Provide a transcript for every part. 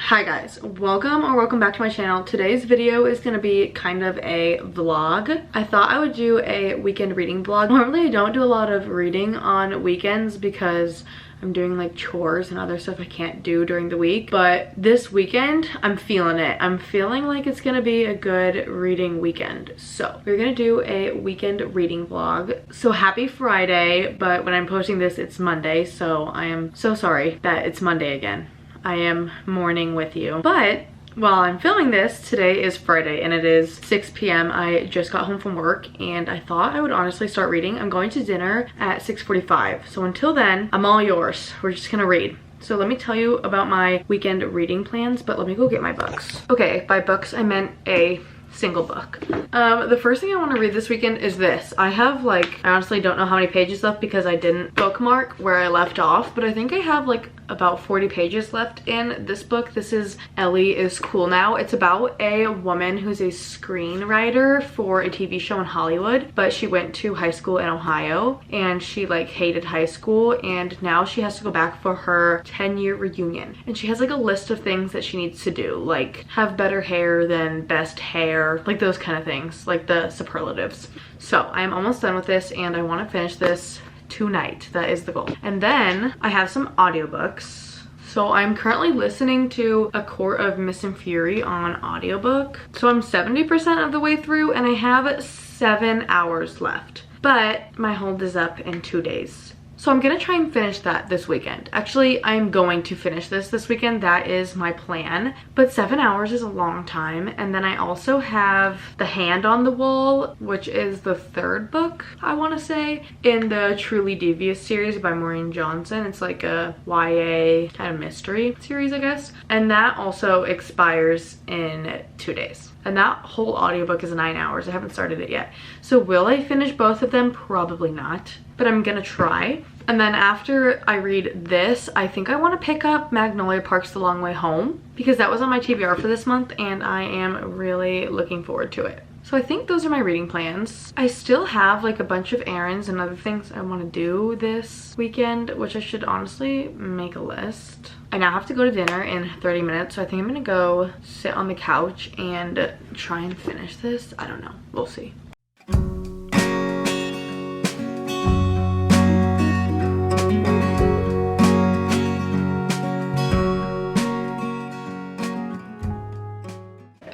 Hi guys, welcome back to my channel. Today's video is gonna be kind of a vlog. I thought I would do a weekend reading vlog. Normally I don't do a lot of reading on weekends because I'm doing like chores and other stuff I can't do during the week, but this weekend I'm feeling it. I'm feeling like it's gonna be a good reading weekend. So we're gonna do a weekend reading vlog. So happy Friday, but when I'm posting this it's Monday, so I am so sorry that it's Monday again. I am mourning with you. But while I'm filming this, today is Friday and it is 6 p.m. I just got home from work and I thought I would honestly start reading. I'm going to dinner at 6:45. So until then, I'm all yours. We're just gonna read. So let me tell you about my weekend reading plans, but let me go get my books. Okay, by books I meant a single book. The first thing I want to read this weekend is this. I have like, I honestly don't know how many pages left because I didn't bookmark where I left off, but I think I have like about 40 pages left in this book. This is Ellie is Cool Now. It's about a woman who's a screenwriter for a TV show in Hollywood, but she went to high school in Ohio and she like hated high school, and now she has to go back for her 10-year reunion. And she has like a list of things that she needs to do, like have better hair than best hair, like those kind of things, like the superlatives. So I am almost done with this and I want to finish this tonight. That is the goal. And then I have some audiobooks. So I'm currently listening to A Court of Mist and Fury on audiobook. So I'm 70% of the way through and I have 7 hours left. But my hold is up in 2 days. So I'm gonna try and finish that this weekend. Actually, I'm going to finish this weekend. That is my plan. But 7 hours is a long time. And then I also have The Hand on the Wall, which is the 3rd book, I wanna say, in the Truly Devious series by Maureen Johnson. It's like a YA kind of mystery series, I guess. And that also expires in 2 days. And that whole audiobook is 9 hours. I haven't started it yet. So will I finish both of them? Probably not, but I'm gonna try. And then after I read this, I think I want to pick up Magnolia Park's The Long Way Home because that was on my TBR for this month and I am really looking forward to it. So I think those are my reading plans. I still have like a bunch of errands and other things I want to do this weekend, which I should honestly make a list. I now have to go to dinner in 30 minutes, so I think I'm gonna go sit on the couch and try and finish this. I don't know, we'll see.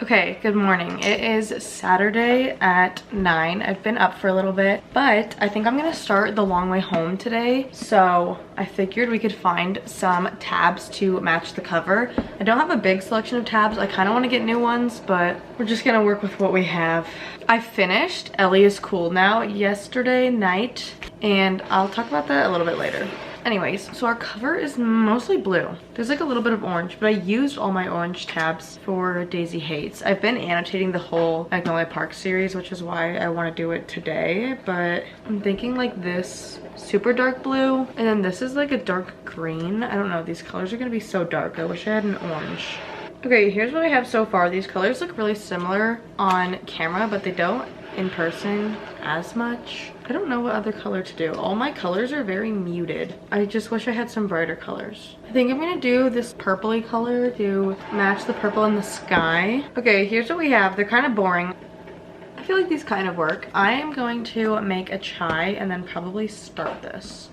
Okay, good morning. It is Saturday at 9. I've been up for a little bit, but I think I'm gonna start The Long Way Home today. So I figured we could find some tabs to match the cover. I don't have a big selection of tabs. I kind of want to get new ones, but we're just gonna work with what we have. I finished Ellie is Cool Now yesterday night, and I'll talk about that a little bit later. Anyways, so our cover is mostly blue. There's like a little bit of orange, but I used all my orange tabs for Daisy Hates. I've been annotating the whole Magnolia Park series, which is why I want to do it today, but I'm thinking like this super dark blue, and then this is like a dark green. I don't know, these colors are gonna be so dark. I wish I had an orange. Okay, here's what I have so far. These colors look really similar on camera, but they don't in person as much. I don't know what other color to do. All my colors are very muted. I just wish I had some brighter colors. I think I'm gonna do this purpley color to match the purple in the sky. Okay, here's what we have. They're kind of boring. I feel like these kind of work. I am going to make a chai and then probably start this.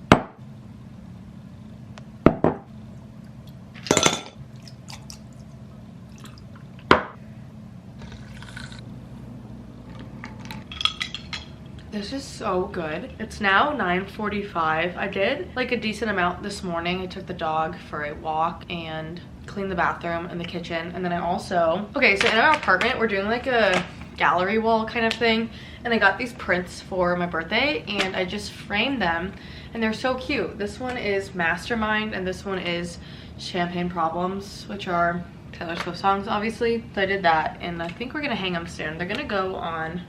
This is so good. It's now 9:45. I did like a decent amount this morning. I took the dog for a walk and cleaned the bathroom and the kitchen. And then I also, okay, so in our apartment, we're doing like a gallery wall kind of thing. And I got these prints for my birthday and I just framed them and they're so cute. This one is Mastermind and this one is Champagne Problems, which are Taylor Swift songs, obviously. So I did that and I think we're gonna hang them soon. They're gonna go on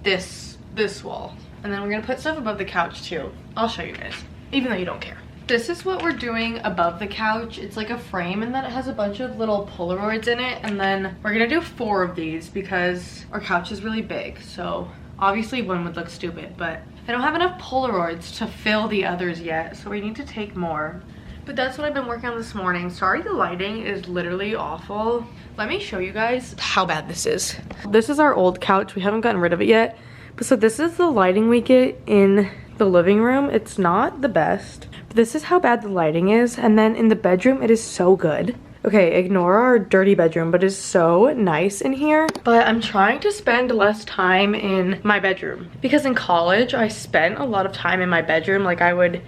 this wall, and then we're gonna put stuff above the couch too. I'll show you guys, even though you don't care. This is what we're doing above the couch. It's like a frame and then it has a bunch of little Polaroids in it, and then we're gonna do 4 of these because our couch is really big, so obviously one would look stupid, but I don't have enough Polaroids to fill the others yet, so we need to take more. But that's what I've been working on this morning. Sorry the lighting is literally awful. Let me show you guys how bad this is. This is our old couch. We haven't gotten rid of it yet. But so this is the lighting we get in the living room. It's not the best. But this is how bad the lighting is. And then in the bedroom, it is so good. Okay, ignore our dirty bedroom, but it's so nice in here. But I'm trying to spend less time in my bedroom. Because in college, I spent a lot of time in my bedroom. Like I would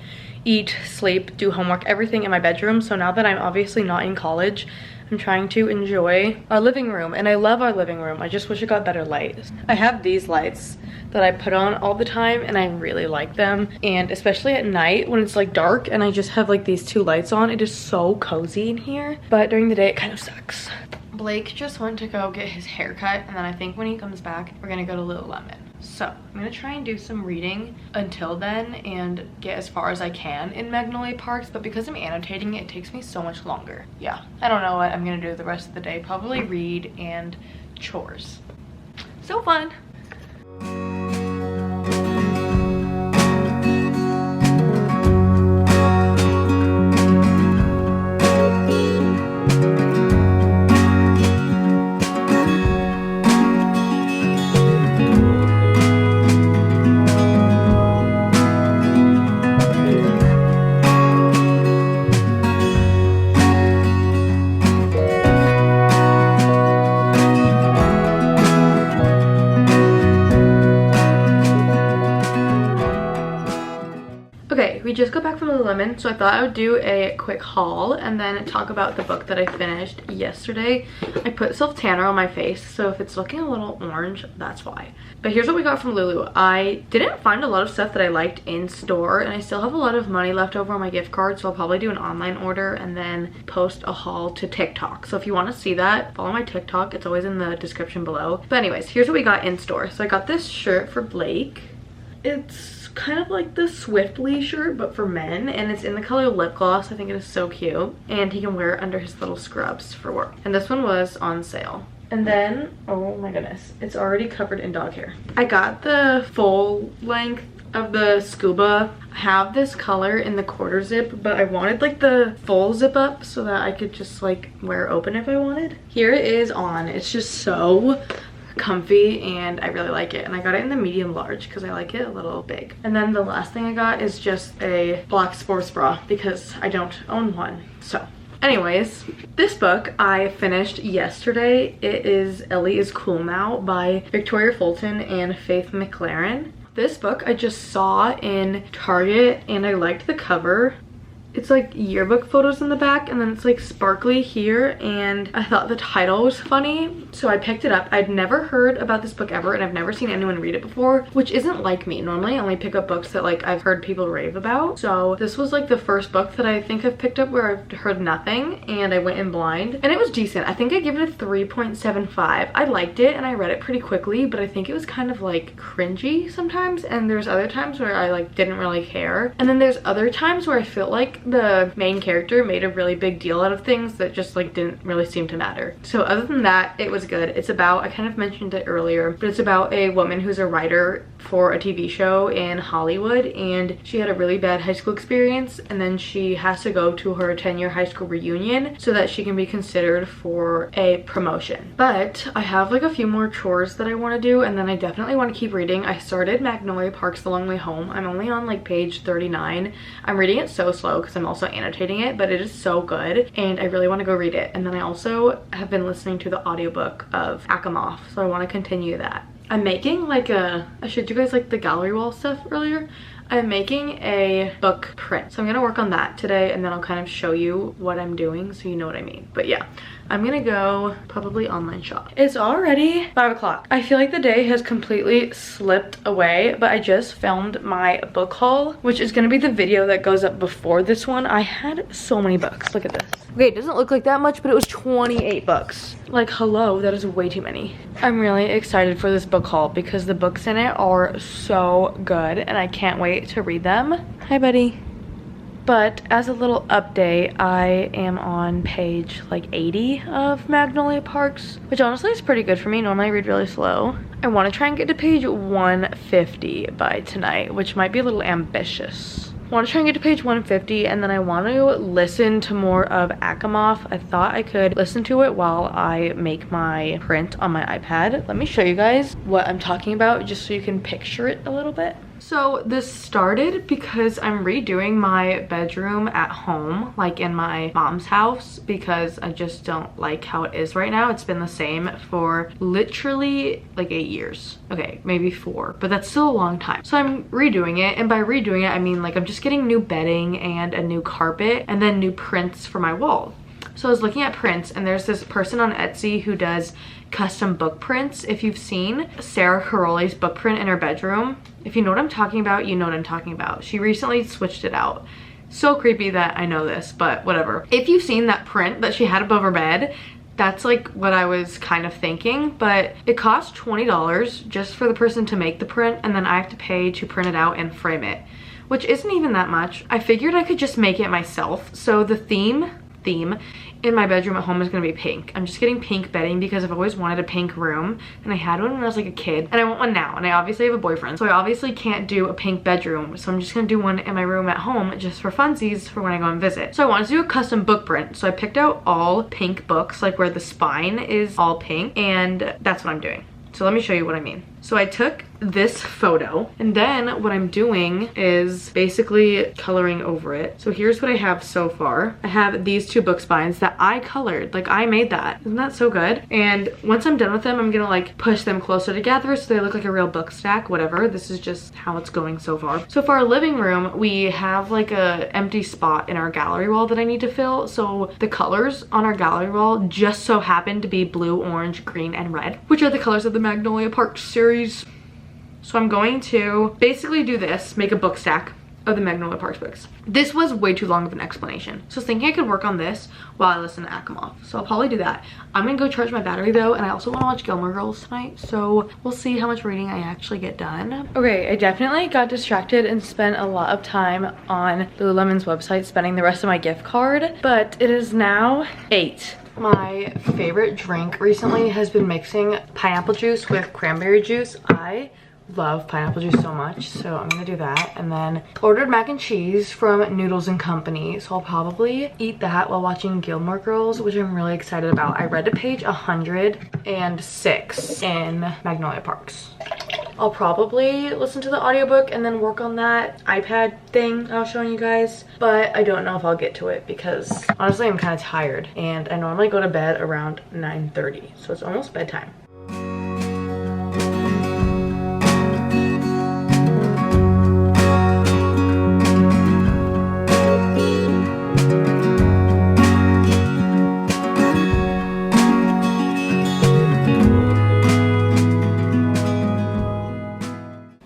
eat, sleep, do homework, everything in my bedroom. So now that I'm obviously not in college, I'm trying to enjoy our living room. And I love our living room. I just wish it got better light. I have these lights that I put on all the time and I really like them. And especially at night when it's like dark and I just have like these two lights on, it is so cozy in here. But during the day it kind of sucks. Blake just went to go get his hair cut, and then I think when he comes back, we're gonna go to Lululemon. So I'm gonna try and do some reading until then and get as far as I can in Magnolia Parks, but because I'm annotating it takes me so much longer. Yeah, I don't know what I'm gonna do the rest of the day. Probably read and chores. So fun. Okay, we just got back from Lululemon, so I thought I would do a quick haul and then talk about the book that I finished yesterday. I put self-tanner on my face, so if it's looking a little orange, that's why. But here's what we got from Lulu. I didn't find a lot of stuff that I liked in store, and I still have a lot of money left over on my gift card, so I'll probably do an online order and then post a haul to TikTok. So if you want to see that, follow my TikTok. It's always in the description below. But anyways, here's what we got in store. So I got this shirt for Blake. It's kind of like the Swiftly shirt but for men, and it's in the color lip gloss. I think it is so cute, and he can wear it under his little scrubs for work. And this one was on sale. And then, oh my goodness, it's already covered in dog hair. I got the full length of the scuba. I have this color in the quarter zip, but I wanted like the full zip up so that I could just like wear open if I wanted. Here it is on. It's just so comfy and I really like it, and I got it in the medium large because I like it a little big. And then the last thing I got is just a black sports bra because I don't own one. So anyways, this book I finished yesterday. It is Ellie is Cool Now by Victoria Fulton and Faith McLaren. This book I just saw in Target and I liked the cover. It's like yearbook photos in the back, and then it's like sparkly here, and I thought the title was funny, so I picked it up. I'd never heard about this book ever, and I've never seen anyone read it before, which isn't like me. Normally I only pick up books that like I've heard people rave about. So this was like the first book that I think I've picked up where I've heard nothing, and I went in blind, and it was decent. I think I give it a 3.75. I liked it and I read it pretty quickly, but I think it was kind of like cringy sometimes, and there's other times where I like didn't really care, and then there's other times where I felt like the main character made a really big deal out of things that just like didn't really seem to matter. So other than that, it was good. It's about, I kind of mentioned it earlier, but it's about a woman who's a writer for a TV show in Hollywood, and she had a really bad high school experience, and then she has to go to her 10-year high school reunion so that she can be considered for a promotion. But I have like a few more chores that I want to do, and then I definitely want to keep reading. I started Magnolia Parks the Long Way Home. I'm only on like page 39. I'm reading it so slow because I'm also annotating it, but it is so good and I really want to go read it. And then I also have been listening to the audiobook of Akamoff, so I want to continue that. I'm making like I showed you guys like the gallery wall stuff earlier. I'm making a book print, so I'm gonna work on that today, and then I'll kind of show you what I'm doing so you know what I mean. But yeah, I'm gonna go probably online shop. It's already 5 o'clock. I feel like the day has completely slipped away, but I just filmed my book haul, which is gonna be the video that goes up before this one. I had so many books. Look at this. Okay, it doesn't look like that much, but it was 28 books. Like, hello, that is way too many. I'm really excited for this book haul because the books in it are so good and I can't wait to read them. Hi, buddy. But as a little update, I am on page like 80 of Magnolia Parks, which honestly is pretty good for me. Normally I read really slow. I want to try and get to page 150 by tonight, which might be a little ambitious. want to try and get to page 150, and then I want to listen to more of Asimov. I thought I could listen to it while I make my print on my iPad. Let me show you guys what I'm talking about just so you can picture it a little bit. So this started because I'm redoing my bedroom at home, like in my mom's house, because I just don't like how it is right now. It's been the same for literally like 8 years. Okay, maybe 4, but that's still a long time. So I'm redoing it, and by redoing it, I mean like I'm just getting new bedding and a new carpet and then new prints for my wall. So I was looking at prints, and there's this person on Etsy who does custom book prints. If you've seen Sarah Caroli's book print in her bedroom, if you know what I'm talking about, you know what I'm talking about. She recently switched it out. So creepy that I know this, but whatever. If you've seen that print that she had above her bed, that's like what I was kind of thinking, but it costs $20 just for the person to make the print, and then I have to pay to print it out and frame it, which isn't even that much. I figured I could just make it myself. So the theme in my bedroom at home is gonna be pink. I'm just getting pink bedding because I've always wanted a pink room, and I had one when I was like a kid, and I want one now, and I obviously have a boyfriend, so I obviously can't do a pink bedroom, so I'm just gonna do one in my room at home just for funsies for when I go and visit. So I wanted to do a custom book print, so I picked out all pink books, like where the spine is all pink, and that's what I'm doing. So let me show you what I mean. So I took this photo, and then what I'm doing is basically coloring over it. So here's what I have so far. I have these 2 book spines that I colored, like I made that. Isn't that so good? And once I'm done with them, I'm gonna like push them closer together so they look like a real book stack, whatever. This is just how it's going so far. So for our living room, we have like a empty spot in our gallery wall that I need to fill. So the colors on our gallery wall just so happen to be blue, orange, green, and red, which are the colors of the Magnolia Park series. So I'm going to basically do this, make a book stack of the Magnolia Parks books. This was way too long of an explanation. So I was thinking I could work on this while I listen to Asimov. So I'll probably do that. I'm gonna go charge my battery though, and I also wanna watch Gilmore Girls tonight. So we'll see how much reading I actually get done. Okay, I definitely got distracted and spent a lot of time on Lululemon's website spending the rest of my gift card, but it is now 8. My favorite drink recently has been mixing pineapple juice with cranberry juice. I love pineapple juice so much, so I'm gonna do that. And then ordered mac and cheese from Noodles and Company, so I'll probably eat that while watching Gilmore Girls, which I'm really excited about. I read to page 106 in Magnolia Parks. I'll probably listen to the audiobook and then work on that iPad thing I was showing you guys, but I don't know if I'll get to it because honestly I'm kind of tired, and I normally go to bed around 9:30, so it's almost bedtime.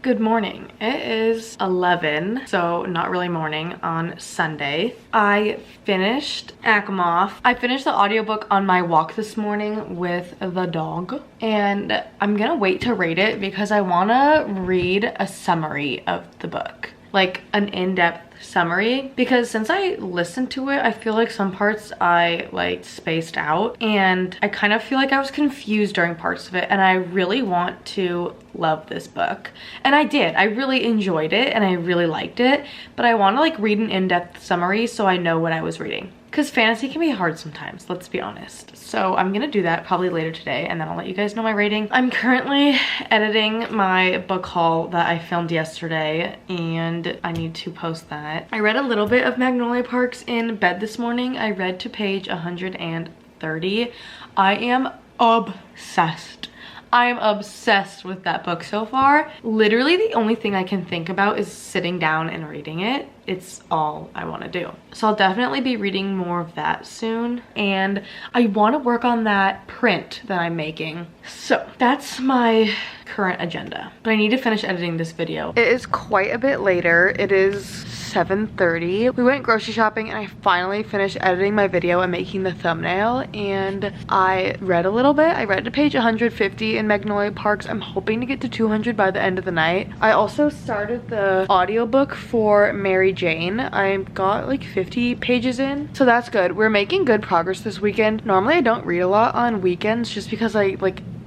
Good morning. It is 11, so not really morning, on Sunday. I finished Asimov. I finished the audiobook on my walk this morning with the dog, and I'm gonna wait to rate it because I wanna read a summary of the book, like an in-depth summary, because since I listened to it, I feel like some parts I like spaced out, and I kind of feel like I was confused during parts of it, and I really want to love this book. And I did. I really enjoyed it and I really liked it, but I want to like read an in-depth summary so I know what I was reading, because fantasy can be hard sometimes, let's be honest. So I'm gonna do that probably later today, and then I'll let you guys know my rating. I'm currently editing my book haul that I filmed yesterday, and I need to post that. I read a little bit of Magnolia Parks in bed this morning. I read to page 130. I am obsessed. I am obsessed with that book so far. Literally the only thing I can think about is sitting down and reading it. It's all I want to do. So I'll definitely be reading more of that soon, and I want to work on that print that I'm making. So that's my current agenda, but I need to finish editing this video. It is quite a bit later. It is 7:30. We went grocery shopping and I finally finished editing my video and making the thumbnail, and I read a little bit. I read to page 150 in Magnolia Parks. I'm hoping to get to 200 by the end of the night. I also started the audiobook for Mary Jane. I got like 50 pages in, so that's good. We're making good progress this weekend. Normally I don't read a lot on weekends just because I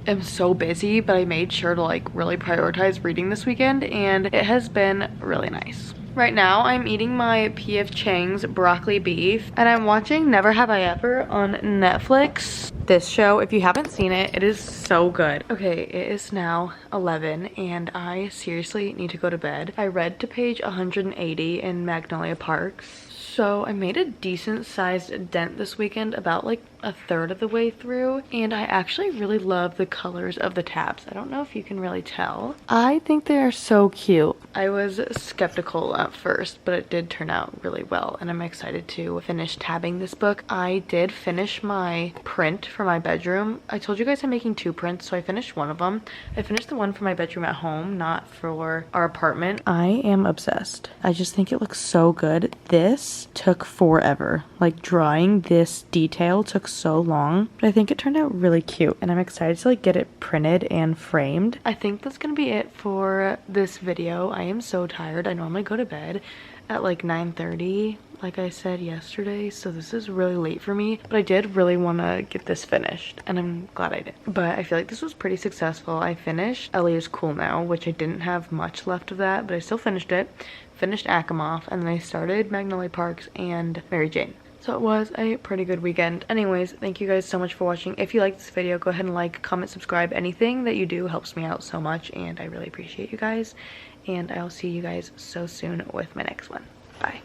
am so busy, but I made sure to like really prioritize reading this weekend, and it has been really nice. Right now, I'm eating my P.F. Chang's broccoli beef, and I'm watching Never Have I Ever on Netflix. This show, if you haven't seen it, it is so good. Okay, it is now 11, and I seriously need to go to bed. I read to page 180 in Magnolia Parks. So I made a decent sized dent this weekend, about like a third of the way through, and I actually really love the colors of the tabs. I don't know if you can really tell. I think they are so cute. I was skeptical at first, but it did turn out really well, and I'm excited to finish tabbing this book. I did finish my print for my bedroom. I told you guys I'm making 2 prints, so I finished one of them. I finished the one for my bedroom at home, not for our apartment. I am obsessed. I just think it looks so good. This took forever. Like, drawing this detail took so long, but I think it turned out really cute, and I'm excited to like get it printed and framed. I think that's gonna be it for this video. I am so tired. I normally go to bed at like 9:30, like I said yesterday, so this is really late for me, but I did really want to get this finished, and I'm glad I did. But I feel like this was pretty successful. I finished Ellie is Cool Now, which I didn't have much left of that, but I still finished it. Finished Akimoff, and then I started Magnolia Parks and Mary Jane. So it was a pretty good weekend. Anyways, thank you guys so much for watching. If you liked this video, go ahead and like, comment, subscribe. Anything that you do helps me out so much, and I really appreciate you guys. And I'll see you guys so soon with my next one. Bye.